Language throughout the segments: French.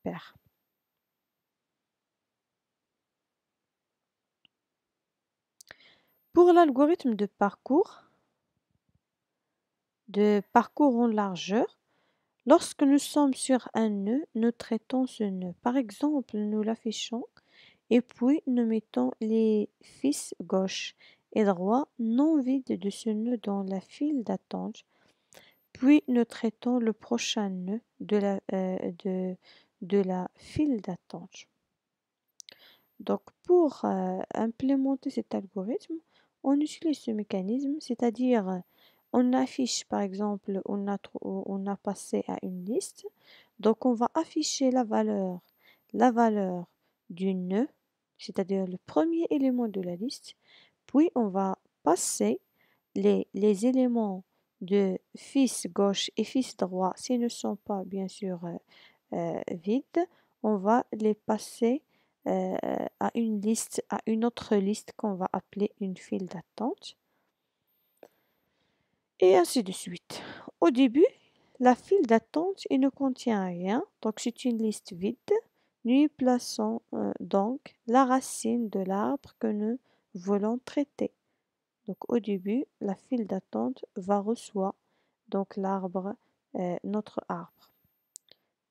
paires. Pour l'algorithme de parcours en largeur, lorsque nous sommes sur un nœud, nous traitons ce nœud. Par exemple, nous l'affichons et puis nous mettons les fils gauche et droit non vides de ce nœud dans la file d'attente. Puis nous traitons le prochain nœud de la file d'attente. Donc pour implémenter cet algorithme, on utilise ce mécanisme, c'est-à-dire on affiche par exemple, on a passé à une liste, donc on va afficher la valeur du nœud, c'est-à-dire le premier élément de la liste, puis on va passer les éléments de fils gauche et fils droit, s'ils ne sont pas bien sûr vides, on va les passer à une liste, à une autre liste qu'on va appeler une file d'attente. Et ainsi de suite. Au début, la file d'attente, il ne contient rien, donc c'est une liste vide. Nous y plaçons donc la racine de l'arbre que nous voulons traiter. Donc au début, la file d'attente va recevoir donc l'arbre, notre arbre.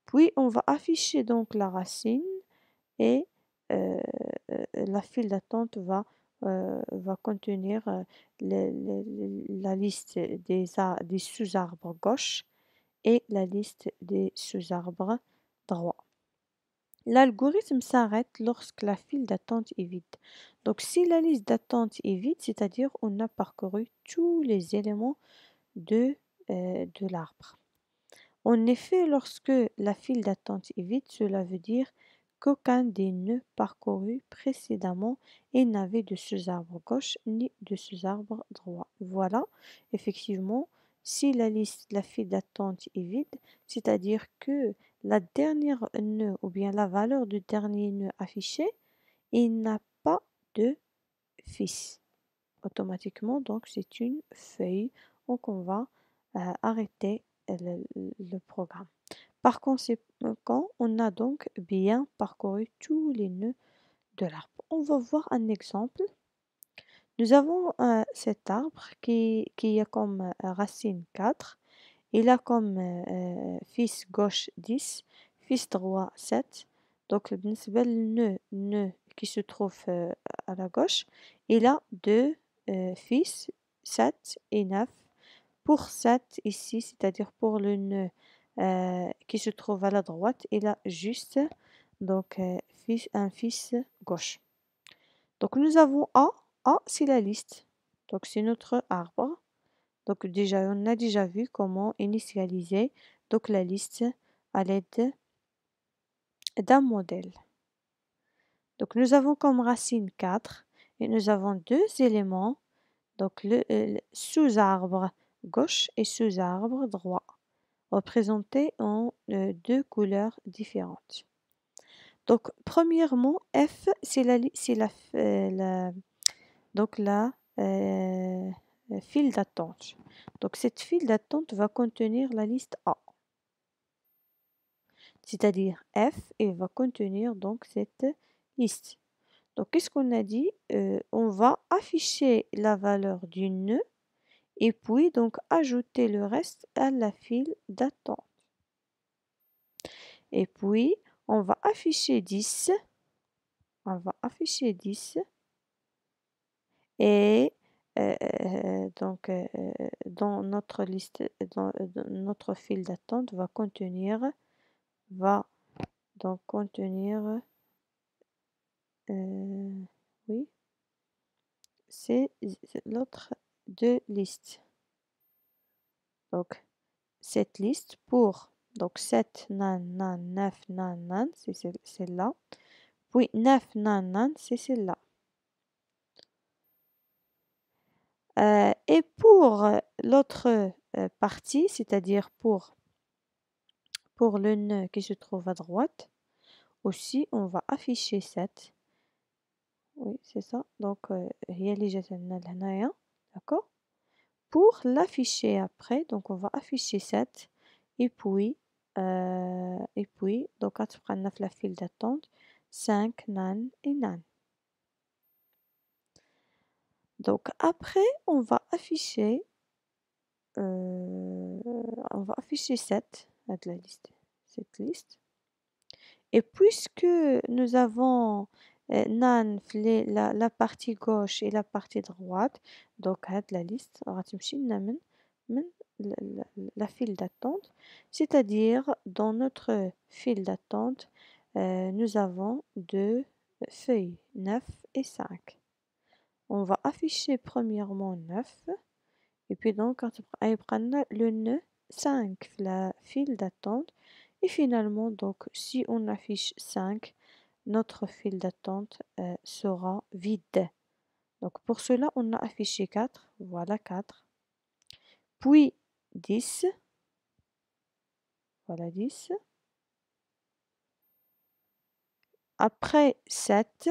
Puis on va afficher donc la racine et la file d'attente va contenir la liste des sous-arbres gauche et la liste des sous-arbres droit. L'algorithme s'arrête lorsque la file d'attente est vide. Donc si la liste d'attente est vide, c'est-à-dire on a parcouru tous les éléments de l'arbre. En effet, lorsque la file d'attente est vide, cela veut dire qu'aucun des nœuds parcourus précédemment n'avait de sous-arbre gauche ni de sous-arbre droit. Voilà, effectivement, si la file d'attente est vide, c'est-à-dire que la dernière nœud ou bien la valeur du dernier nœud affiché, il n'a pas de fils. Automatiquement, donc c'est une feuille, donc on va arrêter le programme. Par conséquent, on a donc bien parcouru tous les nœuds de l'arbre. On va voir un exemple. Nous avons cet arbre qui a comme racine 4. Il a comme fils gauche 10, fils droit 7. Donc, le nœud qui se trouve à la gauche, il a deux fils 7 et 9. Pour 7 ici, c'est-à-dire pour le nœud qui se trouve à la droite, il a juste donc un fils gauche. Donc nous avons A. A, c'est la liste. Donc c'est notre arbre. Donc déjà, on a déjà vu comment initialiser donc la liste à l'aide d'un modèle. Donc nous avons comme racine 4 et nous avons deux éléments, donc le sous-arbre gauche et sous-arbre droit, représentés en deux couleurs différentes. Donc premièrement, F, c'est donc la file d'attente. Donc cette file d'attente va contenir la liste A. C'est-à-dire F, il va contenir donc cette liste. Donc qu'est-ce qu'on a dit? On va afficher la valeur du nœud et puis donc ajouter le reste à la file d'attente. Et puis on va afficher 10. On va afficher 10 et donc dans notre liste, dans notre file d'attente va donc contenir oui, c'est l'autre deux listes. Donc cette liste pour donc 7 nan nan 9 nan nan, c'est celle-là. Puis 9 nan nan, c'est celle-là. Et pour l'autre partie, c'est-à-dire pour le nœud qui se trouve à droite, aussi on va afficher 7. Oui, c'est ça. Donc, هي اللي جات لنا لهنايا, d'accord? Pour l'afficher après, donc on va afficher 7 et puis et puis donc غتبقى لنا في la file d'attente 5 nan et nan. Donc après on va afficher 7 هاد la liste, cette liste. Et puisque nous avons nan في la partie gauche et la partie droite, donc هاد la liste غتمشي لنا من la file d'attente, c'est-à-dire dans notre file d'attente, nous avons 2 feuilles, 9 et 5. On va afficher premièrement 9 et puis donc غيبقى لنا le nœud 5 في la file d'attente et finalement donc si on affiche 5, notre file d'attente sera vide. Donc pour cela on a affiché 4, voilà 4. Puis 10, voilà 10. Après 7,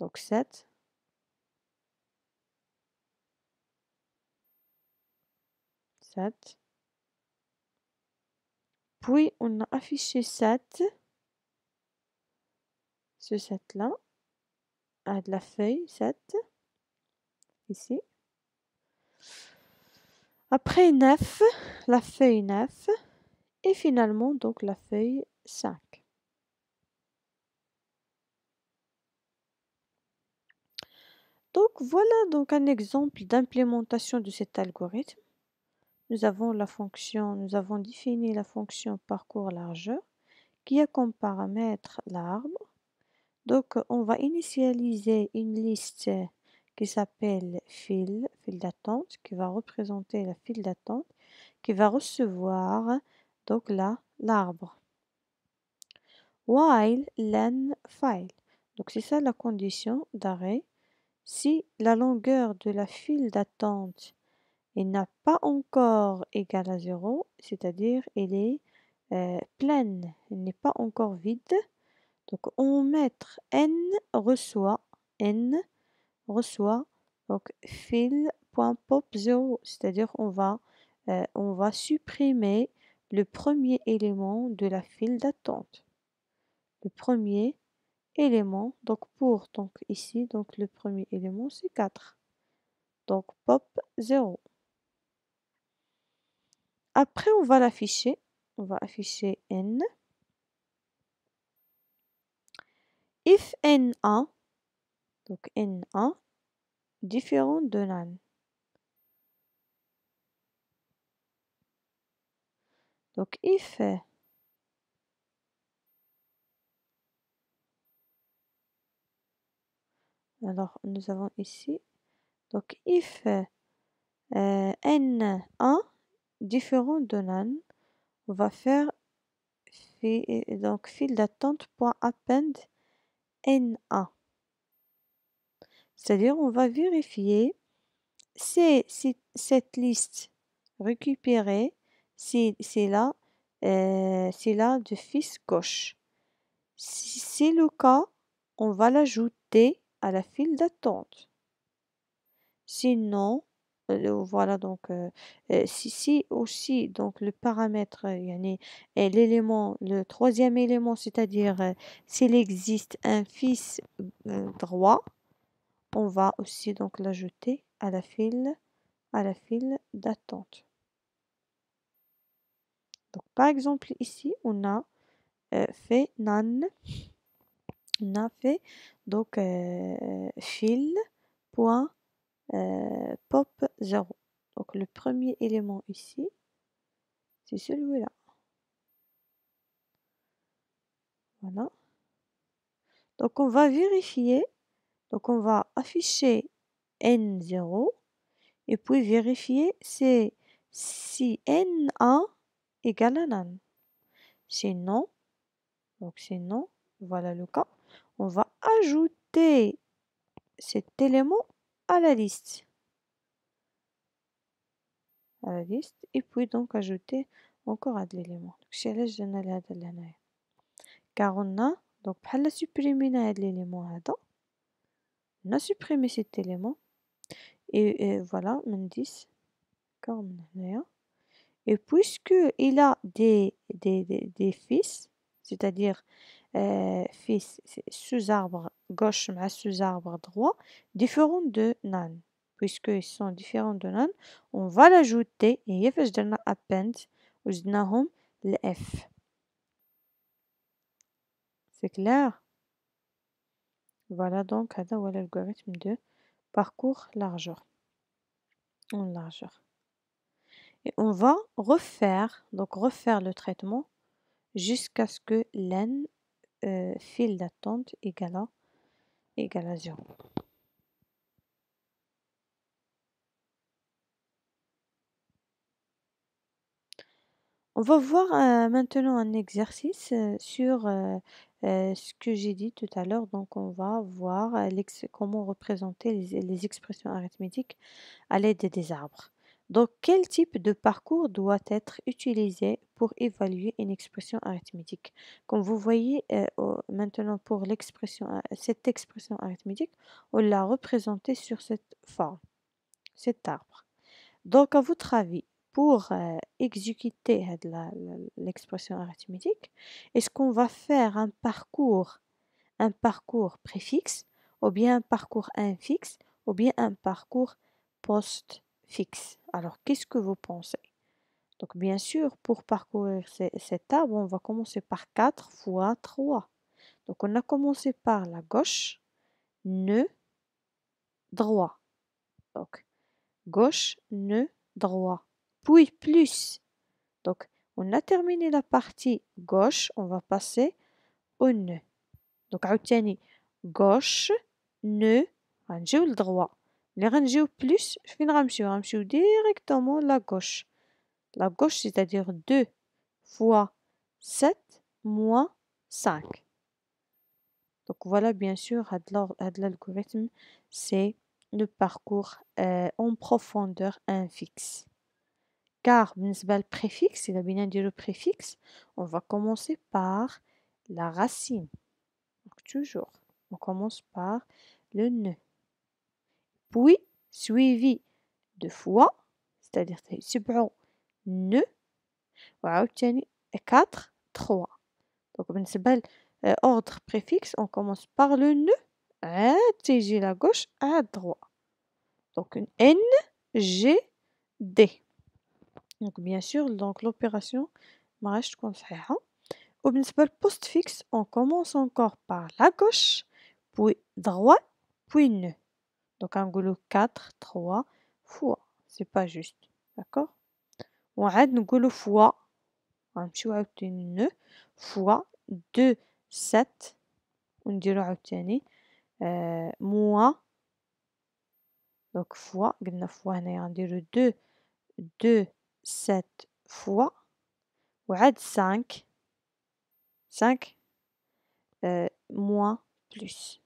donc 7. Puis on a affiché 7, ce 7 là, à de la feuille 7, ici. Après 9, la feuille 9 et finalement donc la feuille 5. Donc voilà donc un exemple d'implémentation de cet algorithme. Nous avons défini la fonction parcours largeur qui a comme paramètre l'arbre. Donc on va initialiser une liste qui s'appelle file d'attente, qui va représenter la file d'attente, qui va recevoir donc là l'arbre. While len file. Donc c'est ça la condition d'arrêt. Si la longueur de la file d'attente n'a pas encore égal à 0, c'est-à-dire elle est pleine, elle n'est pas encore vide. Donc on mettre n reçoit donc file.pop 0, c'est-à-dire on va supprimer le premier élément de la file d'attente. Le premier élément, donc ici, donc le premier élément c'est 4. Donc pop 0. Après on va l'afficher, on va afficher n. If n1, donc n1 différent de nan. Donc if alors nous avons ici donc if n1 différent de nan, on va faire donc file d'attente.append n1. C'est-à-dire on va vérifier si cette liste récupérée, c'est là de fils gauche. Si c'est le cas, on va l'ajouter à la file d'attente. Sinon, voilà donc si aussi donc le paramètre l'élément, le troisième élément, c'est-à-dire s'il existe un fils droit, on va aussi donc l'ajouter à la file d'attente. Donc par exemple ici on a fait nan, on a fait donc file.pop 0. Donc le premier élément ici, c'est celui-là. Voilà. Donc on va vérifier, donc on va afficher n0 et puis vérifier si n1 égale à nan. Sinon, voilà le cas, on va ajouter cet élément à la liste. Et puis donc ajouter encore un élément. Car on a donc بحال supprimé هاد l'élément هذا. On a supprimé cet élément et voilà من 10 encore من هنايا. Et puisqu'il a des fils, c'est-à-dire fils sous-arbre gauche مع sous-arbre droit, différents de nan. Puisqu'ils sont différents de nan, on va l'ajouter et هي فاش درنا append وزدناهم ل F. C'est clair? Voilà donc هذا هو l'algorithme de parcours largeur en largeur. Et on va refaire le traitement jusqu'à ce que n file d'attente égale à 0. On va voir maintenant un exercice sur ce que j'ai dit tout à l'heure. Donc, on va voir comment représenter les expressions arithmétiques à l'aide des arbres. Donc, quel type de parcours doit être utilisé pour évaluer une expression arithmétique? Comme vous voyez maintenant pour cette expression arithmétique, on l'a représentée sur cette forme, cet arbre. Donc, à votre avis, pour exécuter l'expression arithmétique, est-ce qu'on va faire un parcours préfixe, ou bien un parcours infixe, ou bien un parcours postfixe? Alors, qu'est-ce que vous pensez? Donc, bien sûr, pour parcourir cet arbre, on va commencer par 4 fois 3. Donc, on a commencé par la gauche, nœud, droit. Donc, gauche, nœud, droit. Puis plus. Donc, on a terminé la partie gauche, on va passer au nœud. Donc, عاوتاني gauche, nœud, غنجيو لدروات. ملي غنجيو plus, فين غنمشيو directement la gauche. La gauche, c'est-à-dire 2 fois 7 moins 5. Donc voilà, bien sûr, l'algorithme, c'est le parcours en profondeur infixe. Car بالنسبة للpréfixe, إذا بغينا نديرو préfixe, on va commencer par la racine. Donc toujours, on commence par le nœud. Puis, suivi de fois, c'est-à-dire سبعة nœud, وعاوتاني 4 3. Donc بالنسبة l'ordre préfixe, on commence par le nœud, عاد تيجي la gauche, عاد droit. Donc N, G, D. Donc bien sûr, donc l'opération ما راهيش تكون صحيحة. وبالنسبة للpostfixe, on commence encore par la gauche, puis droit, puis nœud. Donc غنقولو 4 3 fois. C'est pas juste. D'accord? وعاد نقولو fois. غنمشيو عاوتاني nœud fois 2 7 ونديرو عاوتاني moins. Donc fois قلنا fois هنايا غنديرو 2 7 fois وعاد 5 moins plus.